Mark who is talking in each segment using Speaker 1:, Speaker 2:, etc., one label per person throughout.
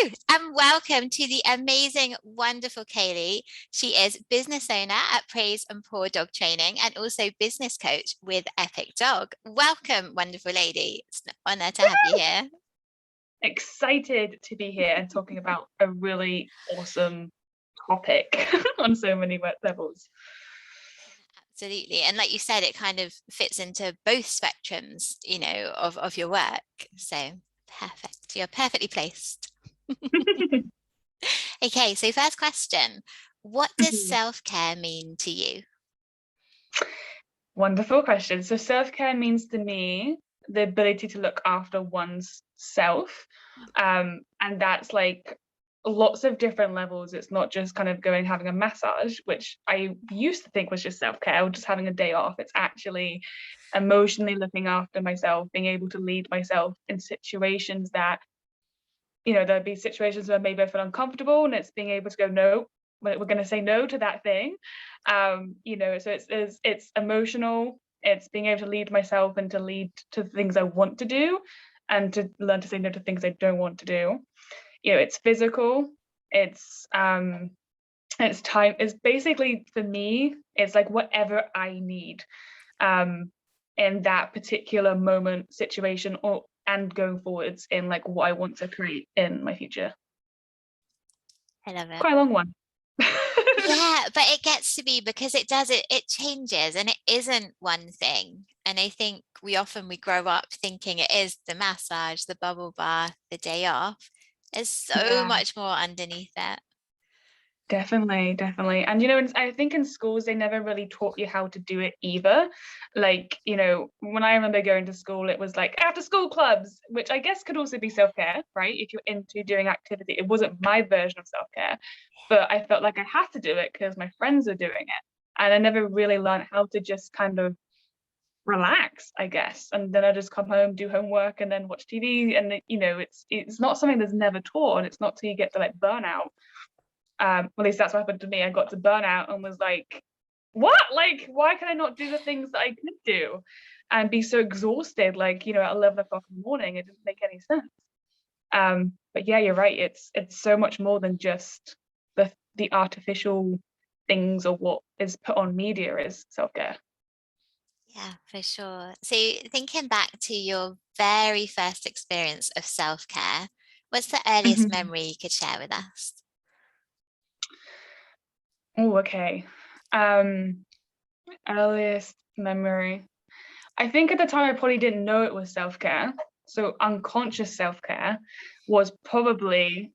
Speaker 1: and welcome to the amazing, wonderful Kayleigh. She is business owner at Praise and Pour Dog Training and also business coach with Epic Dog. Welcome, wonderful lady. It's an honor to have you here.
Speaker 2: Excited to be here and talking about a really awesome topic on so many levels.
Speaker 1: Absolutely. And like you said, it kind of fits into both spectrums, of your work. So perfect. You're perfectly placed. Okay, so first question. What does self-care mean to you?
Speaker 2: Wonderful question. So self-care means to me the ability to look after one's self. And that's like lots of different levels. It's not just kind of going having a massage, which I used to think was just self-care or just having a day off. It's actually emotionally looking after myself, being able to lead myself in situations that, there'll be situations where maybe I feel uncomfortable, and it's being able to go, no, we're going to say no to that thing. So it's emotional, it's being able to lead myself and to lead to things I want to do, and to learn to say no to things I don't want to do. It's physical, it's time, it's basically, for me, it's like whatever I need in that particular moment, situation, and going forwards in like what I want to create in my future.
Speaker 1: I love it.
Speaker 2: Quite a long one.
Speaker 1: Yeah, but it gets to be, because it changes, and it isn't one thing. And I think we grow up thinking it is the massage, the bubble bath, the day off. There's so much more underneath it.
Speaker 2: Definitely. And I think in schools they never really taught you how to do it either. Like, when I remember going to school, it was like after school clubs, which I guess could also be self-care, right? If you're into doing activity. It wasn't my version of self-care, but I felt like I had to do it because my friends were doing it. And I never really learned how to just kind of relax, I guess. And then I just come home, do homework, and then watch TV. And it's not something that's never taught, and it's not till you get to like burnout. At least that's what happened to me. I got to burnout and was like, what? Like, why can I not do the things that I could do and be so exhausted, like, at 11 o'clock in the morning? It didn't make any sense. But yeah, you're right. It's so much more than just the artificial things or what is put on media is self-care.
Speaker 1: Yeah, for sure. So thinking back to your very first experience of self-care, what's the earliest memory you could share with us?
Speaker 2: Oh, okay. Earliest memory. I think at the time I probably didn't know it was self-care. So unconscious self-care was probably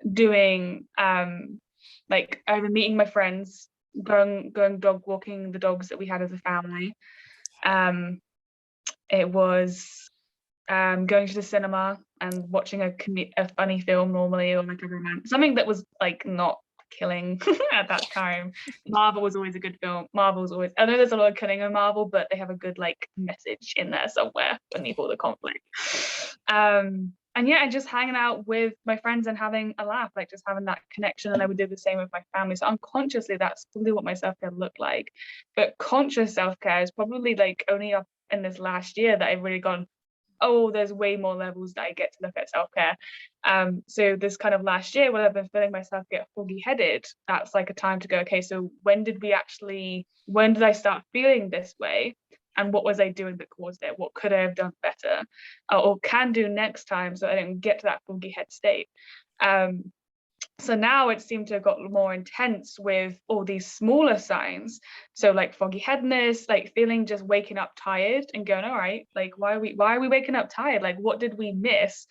Speaker 2: doing like either meeting my friends, going dog walking the dogs that we had as a family. It was going to the cinema and watching a funny film normally, or like a romance, something that was like not killing at that time. Marvel was always a good film. Marvel's always, I know there's a lot of killing in Marvel, but they have a good like message in there somewhere beneath all the conflict. And yeah, and just hanging out with my friends and having a laugh, like just having that connection. And I would do the same with my family. So unconsciously, that's probably what my self-care looked like. But conscious self-care is probably like only up in this last year that I've really gone, oh, there's way more levels that I get to look at self-care. So this kind of last year, when I've been feeling myself get foggy-headed, that's like a time to go, okay, so when did I start feeling this way? And what was I doing that caused it? What could I have done better or can do next time so I don't get to that foggy head state? So now it seemed to have got more intense with all these smaller signs. So like foggy headedness, like feeling just waking up tired and going, all right, like why are we waking up tired? Like what did we miss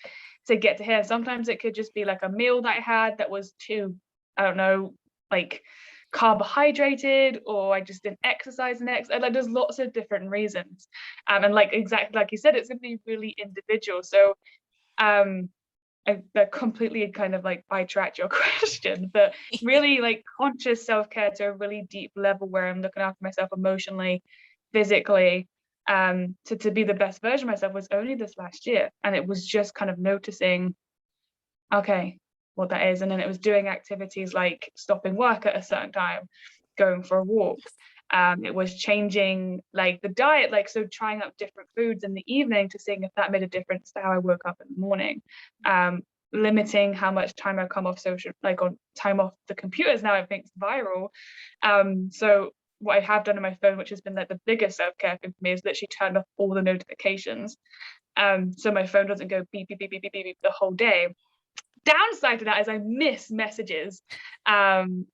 Speaker 2: to get to here? Sometimes it could just be like a meal that I had that was too, I don't know, like carbohydrated, or I just didn't exercise next. And like there's lots of different reasons. And like exactly like you said, it's gonna be really individual. So I completely kind of like sidetracked your question, but really like conscious self-care to a really deep level where I'm looking after myself emotionally, physically, to be the best version of myself was only this last year. And it was just kind of noticing, okay, what that is. And then it was doing activities like stopping work at a certain time, going for a walk. It was changing like the diet, like so trying out different foods in the evening to seeing if that made a difference to how I woke up in the morning. limiting how much time I come off social, like on time off the computers now. Everything's viral. So what I have done on my phone, which has been like the biggest self-care thing for me, is literally turned off all the notifications. So my phone doesn't go beep, beep, beep, beep, beep, beep the whole day. Downside to that is I miss messages, and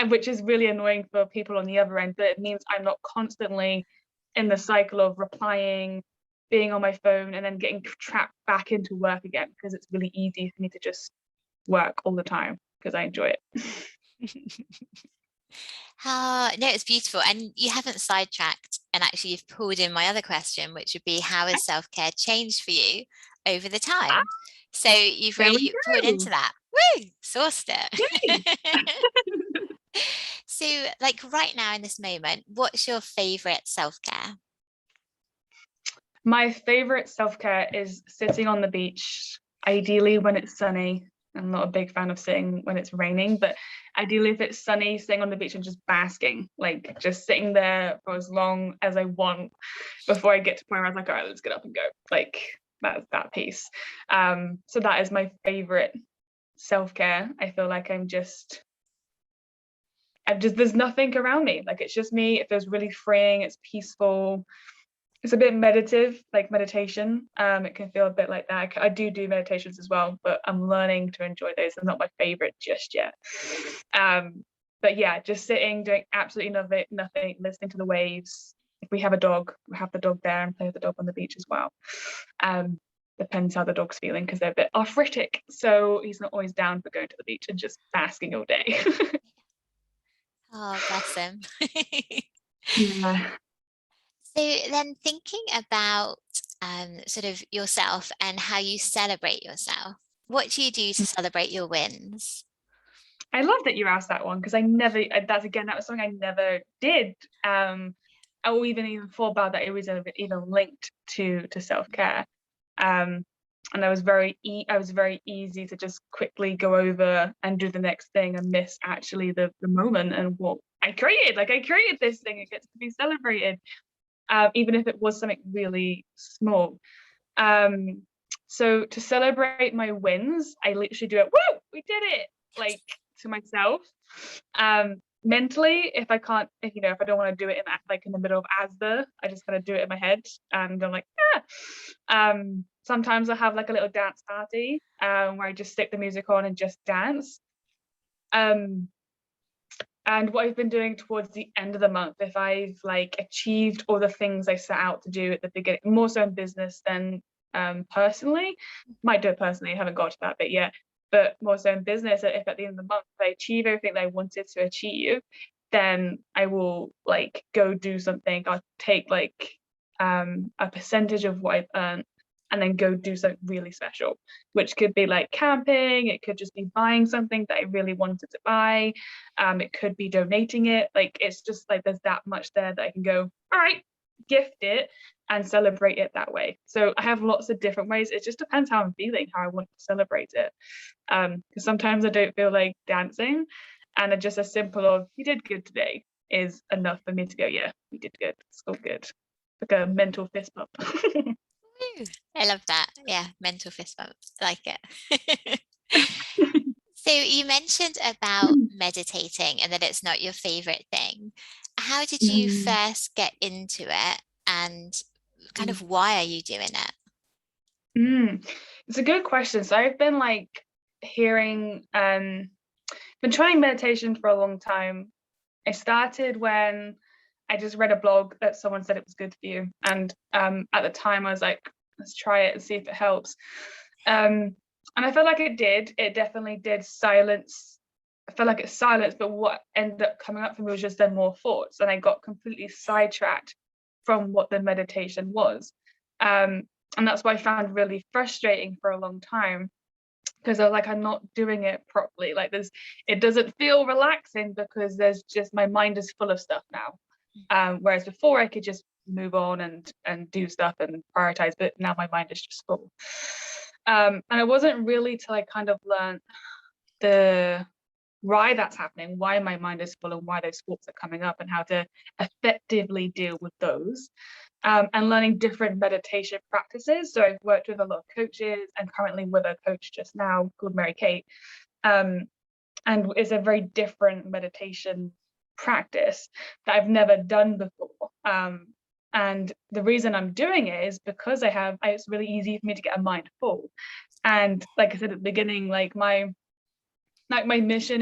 Speaker 2: which is really annoying for people on the other end, but it means I'm not constantly in the cycle of replying, being on my phone, and then getting trapped back into work again, because it's really easy for me to just work all the time because I enjoy it.
Speaker 1: No, it's beautiful. And you haven't sidetracked. And actually, you've pulled in my other question, which would be, how has self-care changed for you over the
Speaker 2: Ah,
Speaker 1: time? So you've
Speaker 2: there we
Speaker 1: really poured into
Speaker 2: go.
Speaker 1: that. Woo! Sourced
Speaker 2: Yay.
Speaker 1: it. So, like right now in this moment, what's your favorite self-care?
Speaker 2: My favorite self-care is sitting on the beach, ideally when it's sunny. I'm not a big fan of sitting when it's raining, but ideally if it's sunny, sitting on the beach and just basking, like just sitting there for as long as I want before I get to the point where I'm like, all right, let's get up and go. Like that's that piece. So that is my favorite self-care. I feel like there's nothing around me. Like it's just me. It feels really freeing. It's peaceful. It's a bit meditative, like meditation. It can feel a bit like that. I do meditations as well, but I'm learning to enjoy those. They're not my favorite just yet. But yeah, just sitting, doing absolutely nothing, listening to the waves. If we have a dog, we have the dog there and play with the dog on the beach as well. Depends how the dog's feeling, because they're a bit arthritic, so he's not always down for going to the beach and just basking all day.
Speaker 1: Oh, bless him.
Speaker 2: Yeah.
Speaker 1: So then thinking about sort of yourself and how you celebrate yourself, what do you do to celebrate your wins?
Speaker 2: I love that you asked that one, because that was something I never did. Or even thought about that it was even linked to self-care. And I was very easy to just quickly go over and do the next thing and miss actually the moment and what I created. Like I created this thing, it gets to be celebrated, even if it was something really small. So to celebrate my wins, I literally do it, woo, we did it, like to myself. Mentally, if I don't want to do it in the middle of ASDA, I just kind of do it in my head and I'm like, yeah. Sometimes I have like a little dance party where I just stick the music on and just dance. And what I've been doing towards the end of the month, if I've like achieved all the things I set out to do at the beginning, more so in business than personally, might do it personally, I haven't got to that bit yet, but more so in business, if at the end of the month I achieve everything that I wanted to achieve, then I will like go do something. I'll take like a percentage of what I've earned and then go do something really special, which could be like camping, it could just be buying something that I really wanted to buy, it could be donating it. Like it's just like there's that much there that I can go, all right, gift it and celebrate it that way. So I have lots of different ways. It just depends how I'm feeling, how I want to celebrate it. Because sometimes I don't feel like dancing, and just as simple of you did good today is enough for me to go, yeah, we did good, it's all good. Like a mental fist bump.
Speaker 1: Woo, I love that. Yeah, mental fist bump. Like it. So you mentioned about meditating and that it's not your favorite thing. How did you
Speaker 2: Mm.
Speaker 1: first get into it and kind of why are you doing it?
Speaker 2: It's a good question. So I've been like been trying meditation for a long time. I started when I just read a blog that someone said it was good for you, and at the time I was like, let's try it and see if it helps. And I felt like it did. It definitely did silence. I felt like it silenced, but what ended up coming up for me was just then more thoughts, and I got completely sidetracked from what the meditation was. And that's what I found really frustrating for a long time, because I was like, I'm not doing it properly. Like it doesn't feel relaxing because there's just, my mind is full of stuff now. Whereas before I could just move on and do stuff and prioritize, but now my mind is just full. And it wasn't really till I kind of learned the why that's happening, why my mind is full and why those thoughts are coming up and how to effectively deal with those. and learning different meditation practices. So I've worked with a lot of coaches and currently with a coach just now called Mary Kate. And it's a very different meditation practice that I've never done before. And the reason I'm doing it is because it's really easy for me to get a mind full. And like I said at the beginning, like my mission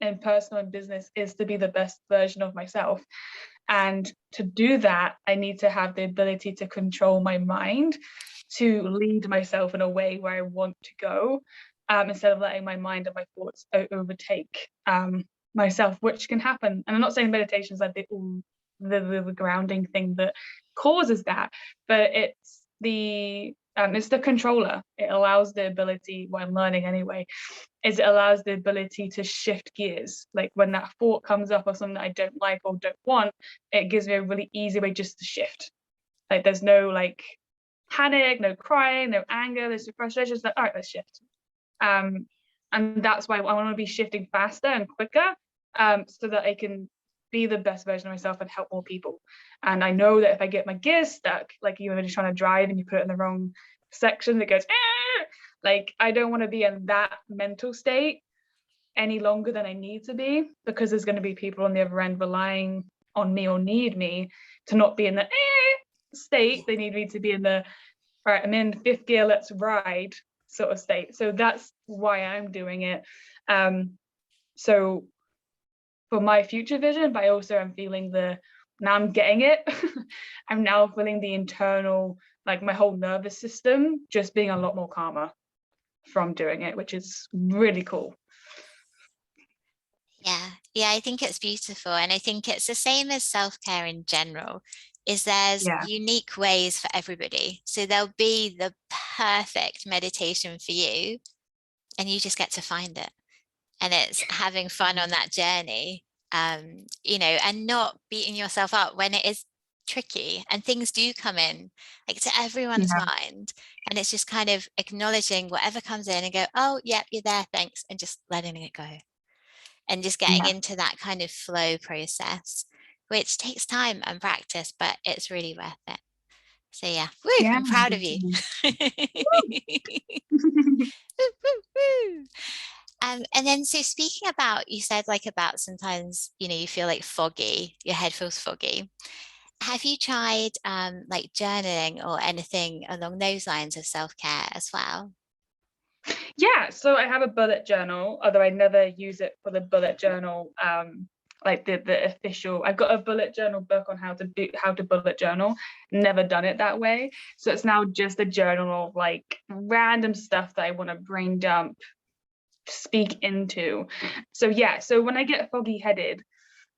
Speaker 2: in personal and business is to be the best version of myself. And to do that, I need to have the ability to control my mind, to lead myself in a way where I want to go, instead of letting my mind and my thoughts overtake myself, which can happen. And I'm not saying meditation is like the grounding thing that causes that, but it's the controller. It allows the ability, what I'm learning anyway, is it allows the ability to shift gears. Like when that thought comes up or something that I don't like or don't want, it gives me a really easy way just to shift. Like there's no like panic, no crying, no anger, there's no frustration. It's like, all right, let's shift. And that's why I want to be shifting faster and quicker, so that I can be the best version of myself and help more people. And I know that if I get my gears stuck, like you're just trying to drive and you put it in the wrong section that goes, like I don't want to be in that mental state any longer than I need to be, because there's going to be people on the other end relying on me or need me to not be in the state. They need me to be in the, all right, I'm in fifth gear, let's ride sort of state. So that's why I'm doing it. So for my future vision, but I also am feeling now I'm getting it. I'm now feeling the internal, like my whole nervous system just being a lot more calmer from doing it, which is really cool.
Speaker 1: Yeah, I think it's beautiful. And I think it's the same as self-care in general, is there's unique ways for everybody. So there'll be the perfect meditation for you, and you just get to find it. And it's having fun on that journey, and not beating yourself up when it is tricky and things do come in, like to everyone's mind. And it's just kind of acknowledging whatever comes in and go, oh, yep, you're there, thanks, and just letting it go. And just getting into that kind of flow process, which takes time and practice, but it's really worth it. So yeah, I'm proud of you. And then, so speaking about, you said like about sometimes, you feel like foggy, your head feels foggy. Have you tried like journaling or anything along those lines of self-care as well?
Speaker 2: Yeah, so I have a bullet journal, although I never use it for the bullet journal, like the official. I've got a bullet journal book on how to bullet journal. Never done it that way. So it's now just a journal of like random stuff that I want to brain dump, speak into. So yeah, so when I get foggy headed,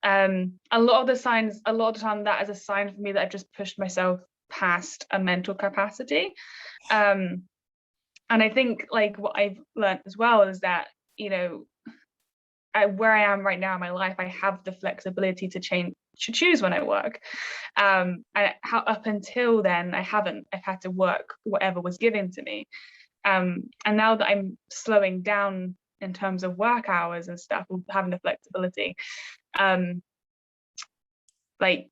Speaker 2: a lot of the time that is a sign for me that I've just pushed myself past a mental capacity. And I think like what I've learned as well is that, where I am right now in my life, I have the flexibility to choose when I work. Up until then, I haven't. I've had to work whatever was given to me. And now that I'm slowing down in terms of work hours and stuff, having the flexibility, like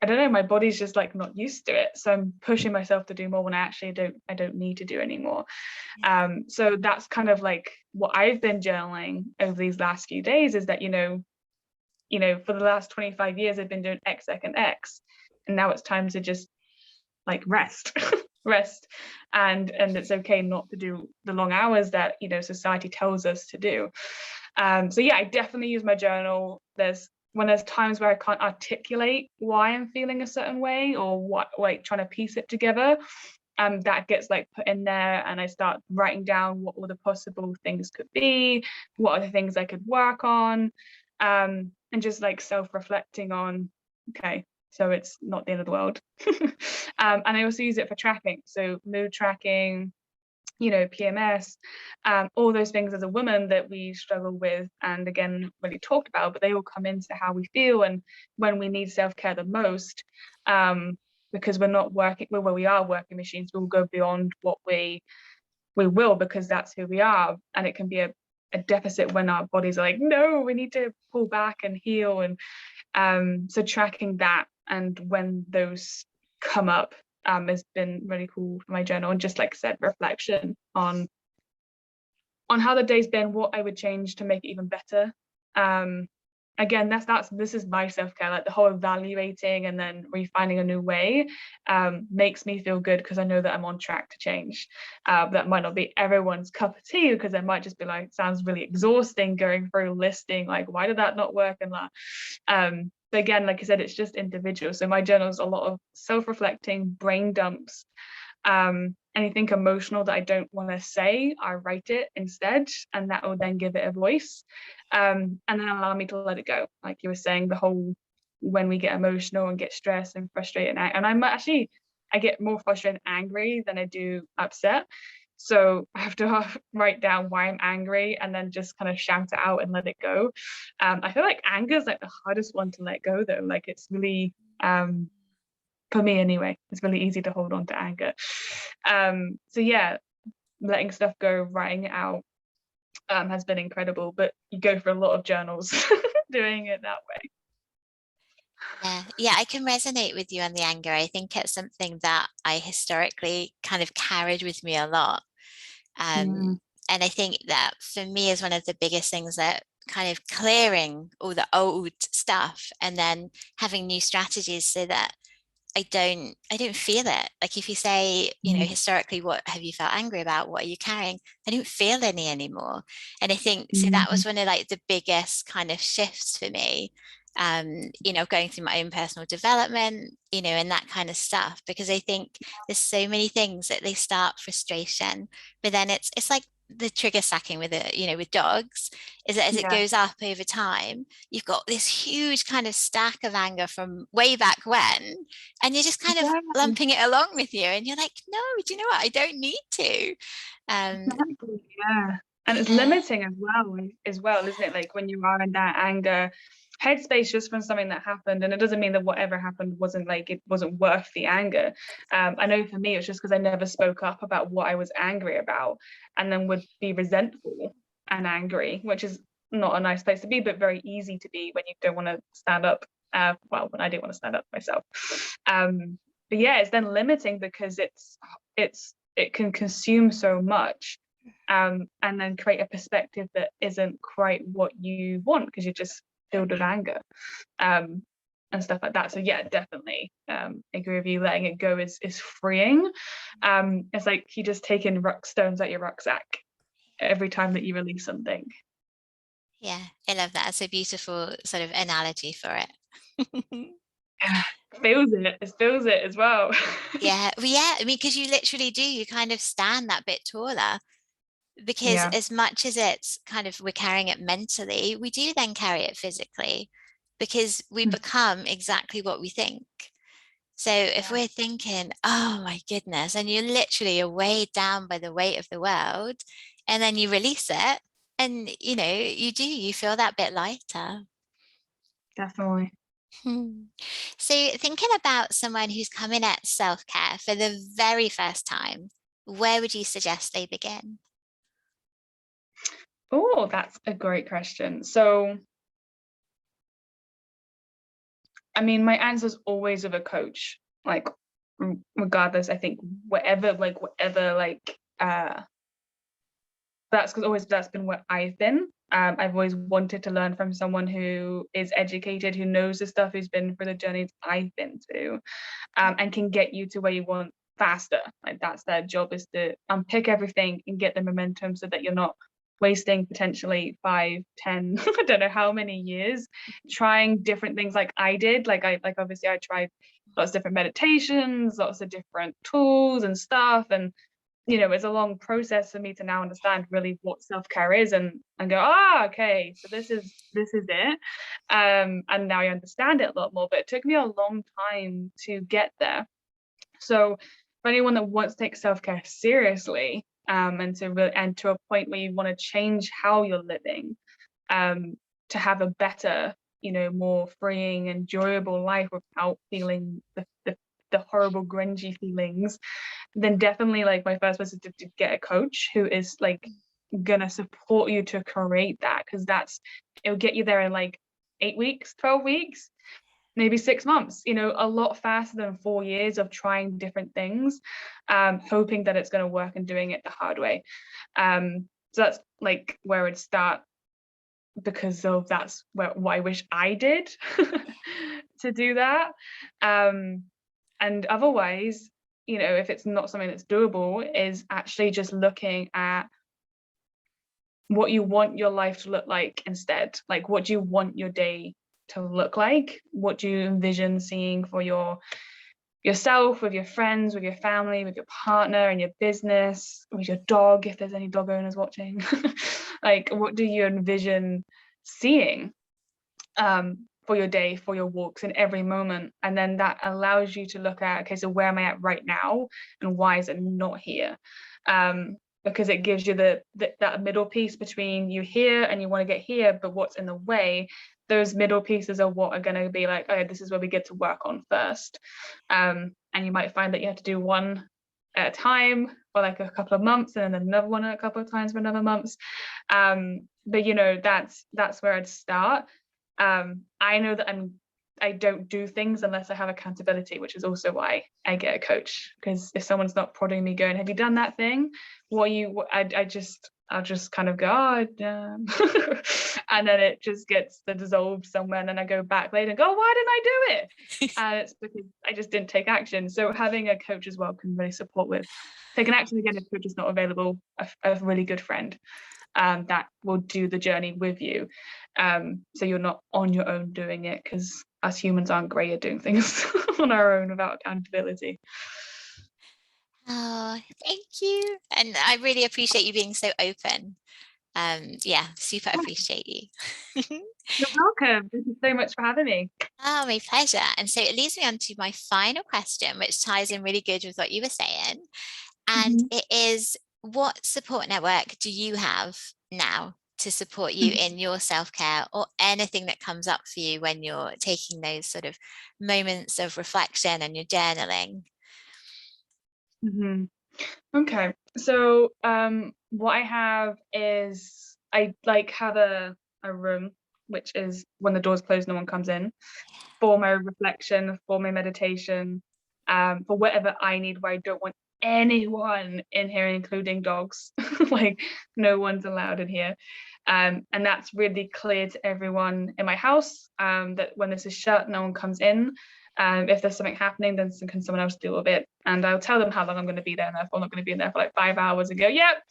Speaker 2: I don't know, my body's just like not used to it. So I'm pushing myself to do more when I don't need to do anymore. So that's kind of like what I've been journaling over these last few days, is that, for the last 25 years, I've been doing X, X, and X. And now it's time to just like rest, rest. And it's okay not to do the long hours that, society tells us to do. So yeah, I definitely use my journal. When there's times where I can't articulate why I'm feeling a certain way or what, like trying to piece it together, that gets like put in there, and I start writing down what all the possible things could be, what are the things I could work on, and just like self-reflecting on, okay, so it's not the end of the world. And I also use it for tracking, so mood tracking, PMS, all those things as a woman that we struggle with, and again, really talked about, but they all come into how we feel and when we need self-care the most, because we're not working, well, we are working machines. We'll go beyond what we will, because that's who we are, and it can be a deficit when our bodies are like, no, we need to pull back and heal. And so tracking that, and when those come up has been really cool for my journal, and just like I said, reflection on how the day's been, what I would change to make it even better. Again, this is my self-care, like the whole evaluating and then refining a new way makes me feel good, because I know that I'm on track to change. That might not be everyone's cup of tea, because they might just be like, sounds really exhausting going through listing, like, why did that not work, and that. But again, like I said, it's just individual. So my journal is a lot of self-reflecting, brain dumps. Anything emotional that I don't want to say, I write it instead, and that will then give it a voice, and then allow me to let it go. Like you were saying, the whole, when we get emotional and get stressed and frustrated, and I get more frustrated and angry than I do upset. So I have to write down why I'm angry, and then just kind of shout it out and let it go. I feel like anger is like the hardest one to let go, though. Like, it's really for me anyway, it's really easy to hold on to anger. So yeah, letting stuff go, writing it out has been incredible. But you go for a lot of journals doing it that way.
Speaker 1: Yeah, I can resonate with you on the anger. I think it's something that I historically kind of carried with me a lot.
Speaker 2: Mm.
Speaker 1: And I think that for me is one of the biggest things, that kind of clearing all the old stuff and then having new strategies so that I don't feel it. Like, if you say, historically, what have you felt angry about? What are you carrying? I don't feel any anymore. And I think so that was one of like the biggest kind of shifts for me. Going through my own personal development, and that kind of stuff, because I think there's so many things that they start frustration, but then it's like the trigger stacking with it, with dogs, is that as it
Speaker 2: Yeah,
Speaker 1: goes up over time, you've got this huge kind of stack of anger from way back when, and you're just kind of
Speaker 2: yeah,
Speaker 1: lumping it along with you, and you're like, no, do you know what, I don't need to.
Speaker 2: exactly. Yeah, and it's
Speaker 1: Yeah,
Speaker 2: limiting as well, isn't it? Like, when you are in that anger headspace just from something that happened, and it doesn't mean that whatever happened wasn't, like, it wasn't worth the anger. I know for me it's just because I never spoke up about what I was angry about, and then would be resentful and angry, which is not a nice place to be, but very easy to be when you don't want to stand up. Well, when I didn't want to stand up myself. But yeah, it's then limiting, because it can consume so much, and then create a perspective that isn't quite what you want, because you're just filled with anger, and stuff like that. So yeah, definitely agree with you. Letting it go is freeing. It's like you just taking stones out your rucksack every time that you release something.
Speaker 1: yeah, I love that. It's a beautiful sort of analogy for it.
Speaker 2: Yeah, it feels it as well.
Speaker 1: Yeah, well, yeah, I mean, because you literally do, you kind of stand that bit taller, because
Speaker 2: Yeah.
Speaker 1: as much as it's kind of we're carrying it mentally, we do then carry it physically, because we become exactly what we think. So if
Speaker 2: Yeah,
Speaker 1: we're thinking, oh my goodness, and you're literally are weighed down by the weight of the world, and then you release it, and you feel that bit lighter.
Speaker 2: definitely.
Speaker 1: Hmm. So thinking about someone who's coming at self-care for the very first time, where would you suggest they begin?
Speaker 2: Oh, that's a great question. So, I mean, my answer is always with a coach. Like, regardless, I think whatever, like, that's been what I've been. I've always wanted to learn from someone who is educated, who knows the stuff, who's been through the journeys I've been to, and can get you to where you want faster. Like, that's their job, is to unpick everything and get the momentum, so that you're not wasting potentially 5, 10, I don't know how many years trying different things like I did. Like obviously I tried lots of different meditations, lots of different tools and stuff, and it's a long process for me to now understand really what self-care is, and go, okay, so this is it. And now I understand it a lot more, but it took me a long time to get there. So for anyone that wants to take self-care seriously, and to a point where you want to change how you're living, to have a better, more freeing, enjoyable life without feeling the horrible grungy feelings, then definitely, like, my first was to get a coach who is, like, gonna support you to create that, because it'll get you there in like 8 weeks, 12 weeks. maybe 6 months, a lot faster than 4 years of trying different things, hoping that it's going to work and doing it the hard way. So that's like where I'd start, because of that's what I wish I did to do that. And otherwise, if it's not something that's doable, is actually just looking at what you want your life to look like instead. Like, what do you want your day to look like? What do you envision seeing for yourself, with your friends, with your family, with your partner, and your business, with your dog, if there's any dog owners watching? Like, what do you envision seeing for your day, for your walks, in every moment? And then that allows you to look at, okay, so where am I at right now, and why is it not here? Because it gives you that middle piece between you here and you want to get here, but what's in the way. Those middle pieces are what are going to be like, oh, this is where we get to work on first. And you might find that you have to do one at a time for like a couple of months, and then another one a couple of times for another months. But that's where I'd start. I know that I don't do things unless I have accountability, which is also why I get a coach. Because if someone's not prodding me, going, "Have you done that thing?" I'll just kind of go, "Oh, and then it just gets dissolved somewhere, and then I go back later and go, "Why didn't I do it?" And it's because I just didn't take action. So having a coach as well can really support with taking action. Again, if coach is not available, a really good friend that will do the journey with you, so you're not on your own doing it, because us humans aren't great at doing things on our own without accountability.
Speaker 1: Oh, thank you. And I really appreciate you being so open. Yeah, super appreciate you.
Speaker 2: You're welcome. Thank you so much for having me.
Speaker 1: Oh, my pleasure. And so it leads me on to my final question, which ties in really good with what you were saying. And it is, what support network do you have now to support you in your self-care, or anything that comes up for you when you're taking those sort of moments of reflection and you're journaling?
Speaker 2: Okay, so what I have is, I have a room, which is when the doors close, no one comes in, for my reflection, for my meditation, for whatever I need, where I don't want anyone in here, including dogs. Like, no one's allowed in here. And that's really clear to everyone in my house, that when this is shut, no one comes in. If there's something happening, then can someone else deal with it? And I'll tell them how long I'm going to be there, and if I'm not going to be in there for like 5 hours, and go, yep,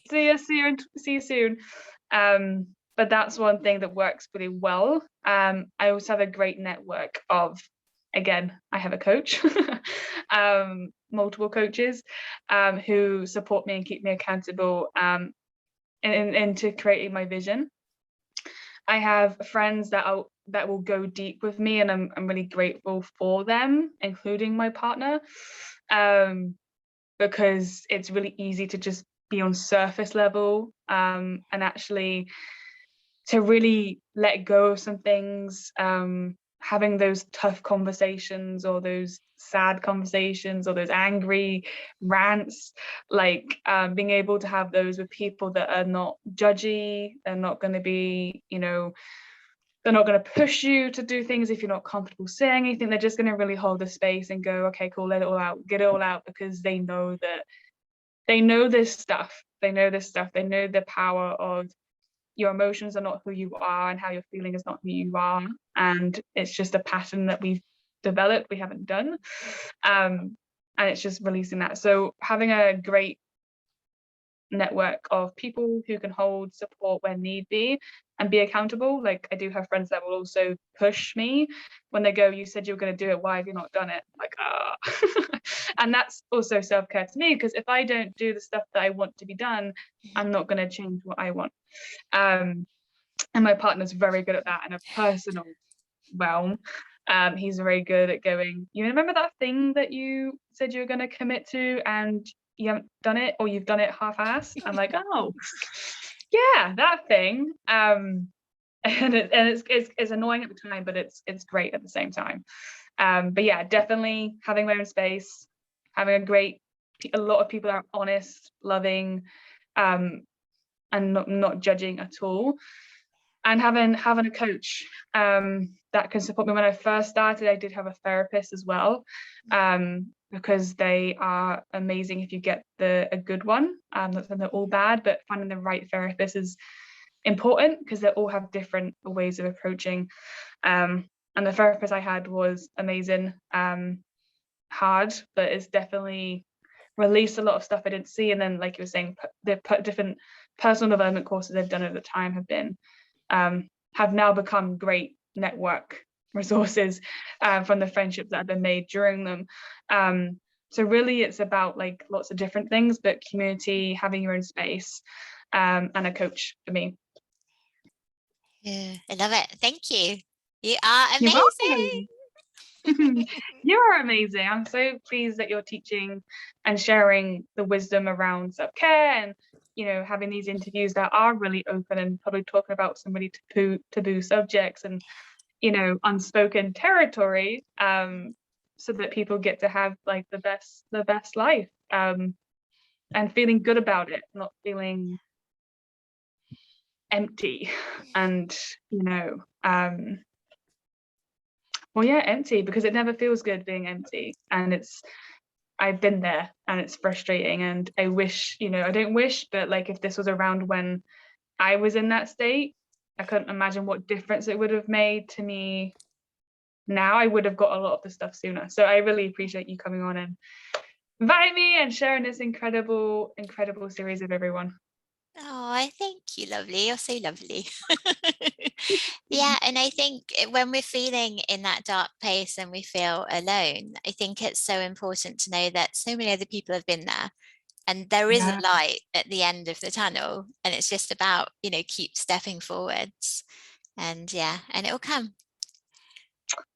Speaker 2: see you soon. But that's one thing that works really well. I also have a great network of, again, I have a coach, multiple coaches, who support me and keep me accountable, into creating my vision. I have friends that will go deep with me, and I'm really grateful for them, including my partner, because it's really easy to just be on surface level, and actually to really let go of some things, having those tough conversations, or those sad conversations, or those angry rants, like being able to have those with people that are not judgy. They're not going to be, they're not going to push you to do things if you're not comfortable saying anything. They're just going to really hold the space and go, okay, cool, let it all out, get it all out, because they know this stuff. They know the power of your emotions are not who you are, and how you're feeling is not who you are, and it's just a pattern that we've developed, we haven't done, and it's just releasing that. So having a great network of people who can hold support when need be, and be accountable. Like, I do have friends that will also push me when they go, you said you were going to do it, why have you not done it? Like, and that's also self-care to me, because if I don't do the stuff that I want to be done, I'm not going to change what I want. And my partner's very good at that in a personal realm. He's very good at going, you remember that thing that you said you were going to commit to, and you haven't done it, or you've done it half-assed? I'm like, oh yeah, that thing. And it's annoying at the time, but it's great at the same time. But yeah, definitely having my own space, having a lot of people that are honest, loving, and not judging at all. and having a coach that can support me. When I first started, I did have a therapist as well, because they are amazing if you get a good one. Not that they're all bad, but finding the right therapist is important because they all have different ways of approaching. And the therapist I had was amazing. Hard, but it's definitely released a lot of stuff I didn't see. And then, like you were saying, they've put different personal development courses they've done over time have now become great network resources from the friendships that have been made during them. So really it's about like lots of different things, but community, having your own space, and a coach for me.
Speaker 1: Yeah, I love it. Thank you. You are
Speaker 2: You're
Speaker 1: amazing.
Speaker 2: welcome. You are amazing. I'm so pleased that you're teaching and sharing the wisdom around self-care, and having these interviews that are really open and probably talking about some really taboo subjects and unspoken territory, so that people get to have like the best life, and feeling good about it, not feeling empty and empty, because it never feels good being empty, and I've been there and it's frustrating, and I wish, I don't wish, but like if this was around when I was in that state, I couldn't imagine what difference it would have made to me now. I would have got a lot of the stuff sooner. So I really appreciate you coming on and inviting me and sharing this incredible series with everyone.
Speaker 1: Oh, I thank you, lovely. You're so lovely. Yeah, and I think when we're feeling in that dark place and we feel alone, I think it's so important to know that so many other people have been there, and there is a
Speaker 2: Yeah,
Speaker 1: light at the end of the tunnel, and it's just about, keep stepping forwards, and it will come.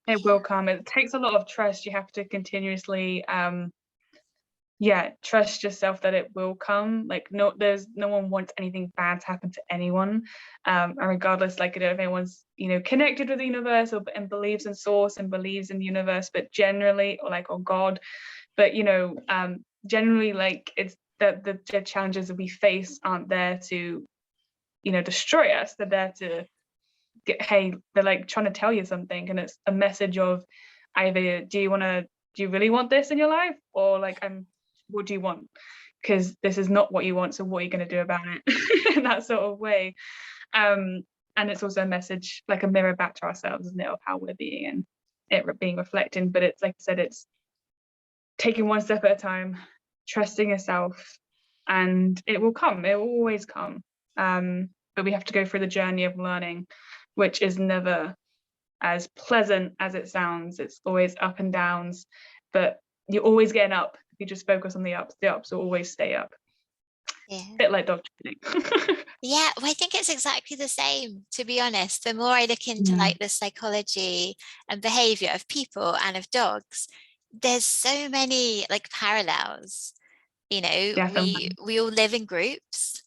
Speaker 2: it will come. It takes a lot of trust. You have to continuously trust yourself that it will come. Like there's no one wants anything bad to happen to anyone, and regardless, like, if anyone's connected with the universe and believes in source and believes in the universe, but generally, or God, but generally, like, it's that the challenges that we face aren't there to destroy us. They're there to they're like trying to tell you something, and it's a message of either do you really want this in your life, or like what do you want, because this is not what you want, so what are you going to do about it? In that sort of way. And it's also a message, like a mirror back to ourselves, isn't it, of how we're being, and it being reflecting. But it's, like I said, it's taking one step at a time, trusting yourself, and it will come. It will always come. But we have to go through the journey of learning, which is never as pleasant as it sounds. It's always up and downs, but you're always getting up if you just focus on the ups. The ups will always stay up.
Speaker 1: Yeah.
Speaker 2: Bit like dog training.
Speaker 1: Yeah, well, I think it's exactly the same, to be honest. The more I look into like the psychology and behavior of people and of dogs, there's so many like parallels. We
Speaker 2: Definitely.
Speaker 1: we all live in groups.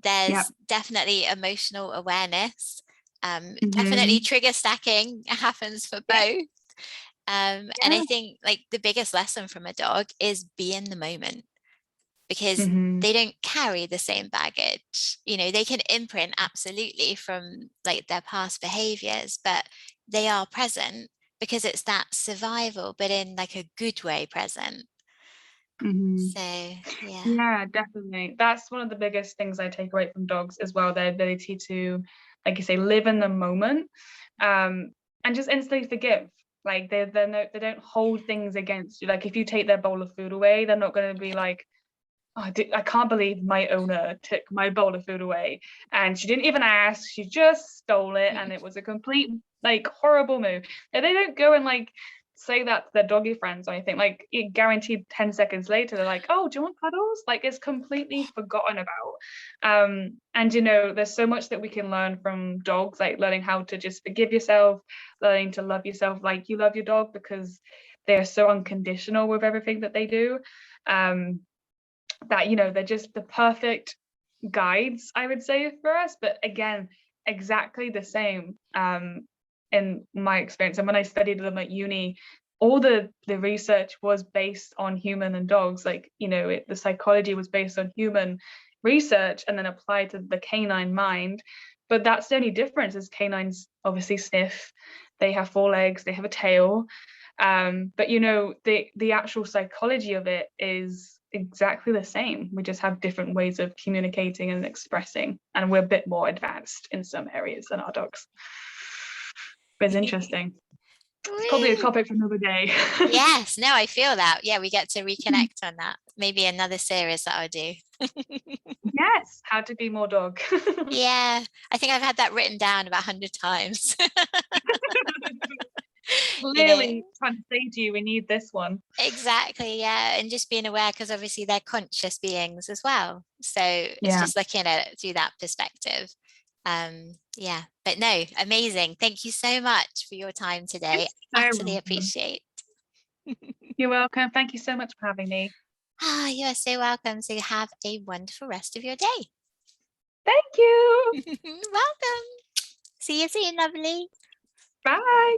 Speaker 2: Yeah.
Speaker 1: There's definitely emotional awareness. Definitely
Speaker 2: Mm-hmm.
Speaker 1: trigger stacking happens for
Speaker 2: Yeah.
Speaker 1: both. And I
Speaker 2: Yeah.
Speaker 1: think like the biggest lesson from a dog is be in the moment, because
Speaker 2: Mm-hmm.
Speaker 1: they don't carry the same baggage. They can imprint absolutely from like their past behaviors, but they are present because it's that survival, but in like a good way present.
Speaker 2: Mm-hmm.
Speaker 1: So yeah.
Speaker 2: Yeah, definitely. That's one of the biggest things I take away from dogs as well, their ability to, like you say, live in the moment, and just instantly forgive. Like they don't hold things against you. Like if you take their bowl of food away, they're not going to be like, oh, I can't believe my owner took my bowl of food away, and she didn't even ask. She just stole it, and it was a complete like horrible move. And they don't go and like say that to their doggy friends or anything. Like it guaranteed 10 seconds later, they're like, oh, do you want cuddles? Like it's completely forgotten about. And there's so much that we can learn from dogs, like learning how to just forgive yourself, learning to love yourself like you love your dog, because they're so unconditional with everything that they do. That they're just the perfect guides, I would say, for us. But again, exactly the same, in my experience. And when I studied them at uni, all the research was based on human and dogs. Like the psychology was based on human research and then applied to the canine mind. But that's the only difference, is canines obviously sniff, they have 4 legs, they have a tail. But you know, the actual psychology of it is exactly the same. We just have different ways of communicating and expressing, and we're a bit more advanced in some areas than our dogs. But it's interesting. It's probably a topic for another day.
Speaker 1: Yes, no, I feel that. Yeah, we get to reconnect on that. Maybe another series that I'll do.
Speaker 2: Yes, how to be more dog.
Speaker 1: Yeah, I think I've had that written down about 100 times. You know,
Speaker 2: Clearly trying to say to you, we need this one.
Speaker 1: exactly, yeah. And just being aware, because obviously they're conscious beings as well. So it's
Speaker 2: Yeah.
Speaker 1: just looking at it through that perspective. Yeah, but no, amazing. Thank you so much for your time today.
Speaker 2: You're so
Speaker 1: Utterly
Speaker 2: welcome.
Speaker 1: appreciate.
Speaker 2: You're welcome. Thank you so much for having me.
Speaker 1: Ah, you are so welcome. So have a wonderful rest of your day.
Speaker 2: Thank you.
Speaker 1: Welcome. See you soon, lovely.
Speaker 2: Bye.